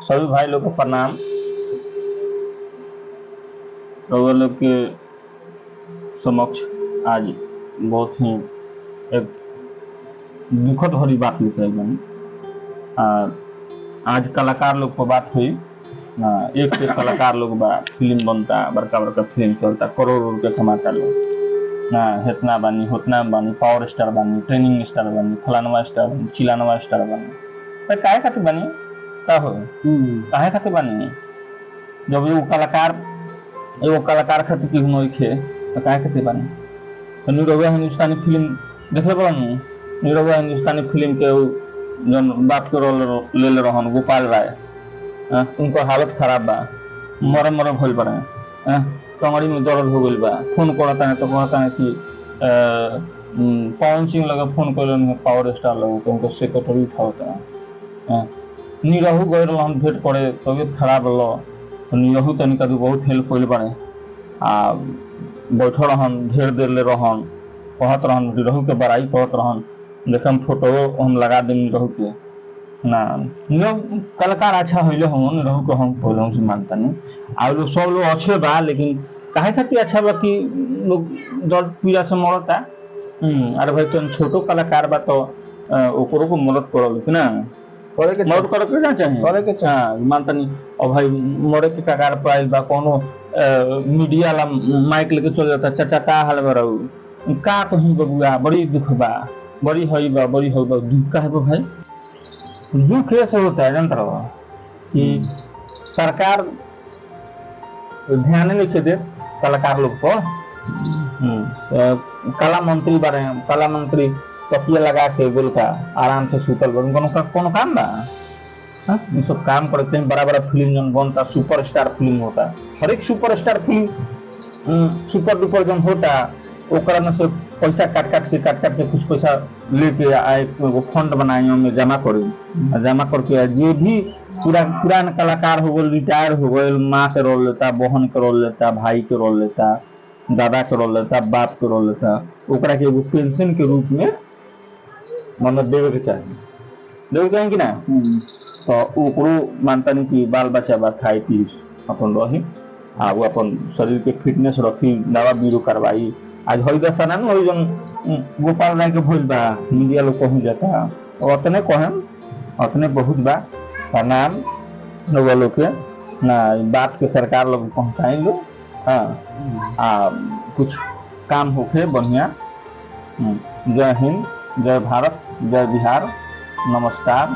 सभी भाई लोग को प्रणाम। रउआ लोग के समक्ष आज बहुत ही एक दुखद भरी बात लिखे बनी। आज कलाकार लोग पर बात हुई। एक से कलाकार लोग बा, फिल्म बनता, बड़का बड़का फिल्म चलता, करोड़ों रुपये कमाता लोग ना। हेतना बानी, होतना बानी, पावर स्टार बानी, ट्रेनिंग स्टार बानी, फलानवा स्टार बानी, चिलानवा स्टार बानी। तो काहे खातिर बानी? का हो काहे खातिर बानी? जब एगो कलाकार खातिर केहू नइखे तो काहे खातिर बानी? तो निरहुआ हिंदुस्तानी फिल्म देखे बानी। निरहुआ हिंदुस्तानी फिल्म के जौन बाप के रोल ले रहन गोपाल राय, उनको हालत खराब बा, मरे भइल बाड़े, कमरी में दर्द हो गइल बा। फोन करता है तो कहता है कि पवन सिंह लगे फोन कर पावर स्टार लगे तो उनको सेक्रेटरी उठाता है। निरहू गए रहन भेंट करे, तबियत खराब रहा। निरहू तनिका बहुत हेल्प कइल बाड़े। बैठल रहन, ढेर देर ले रहन, कहत रहन, निरहू के बड़ाई कहत रहन। देख हम फोटो हम लगा दें निरहू के ना। कलाकार अच्छा होइले हम निरहू को हम पहले से मानता नहीं। और लोग सब लोग अच्छे बा, लेकिन काहे खातिर अच्छा बा कि लोग दर्द पीड़ा से मरता। अरे भाई तुम छोटो कलाकार बा तो ओकरो को मदद करो कि ना, मदद करे के ना चाहिए। मानता नहीं। और भाई मरे के कगार पर आइल बा, कोनो मीडिया ला माइक लेके चल जाता, चाचा का हाल बा रहू, का कहीं बबुआ, बड़ी दुख बा, बड़ी हई बा, बड़ी हई बा। दुख का है भाई? दुख ऐसे होता है जानता रहो कि सरकार ध्यान नहीं दे कलाकार लोग पर। कला मंत्री बारे, कला मंत्री तकिया लगा के गोल का आराम से सुतल बा, कोनो काम बा? ये सब काम करते हैं। बड़ा बड़ा फिल्म जन बनता, सुपरस्टार फिल्म होता, हर एक सुपरस्टार फिल्म सुपर डुपर जन होता, ओकरा में से पैसा काट काट के कुछ पैसा लेके आए फंड बनाए, में जमा करके जे भी पुरान कलाकार हो गए, रिटायर हो गए, माँ के रोल लेता, बहन के रोल लेता, भाई के रोल लेता, दादा के रोल लेता, बाप के रोल लेता, ओकरा के एगो पेंशन के रूप में मतलब देवे के चाहिए कि ना। तो ओकरो मानता नहीं कि बाल बच्चा बा खाई पी अपन रही, वो अपन शरीर के फिटनेस रखी, दवा बीरो करवाई। आज हई दशा ना हो जन गोपाल राय के भइल बा, मीडिया लोग कहूँ जाता, अतने कहम, अतने बहुत बा। प्रणाम लोग लोग के ना, बात के सरकार लोग पहुँचाई लो। कुछ काम होके बढ़िया। जय हिंद, जय भारत, जय बिहार, नमस्कार।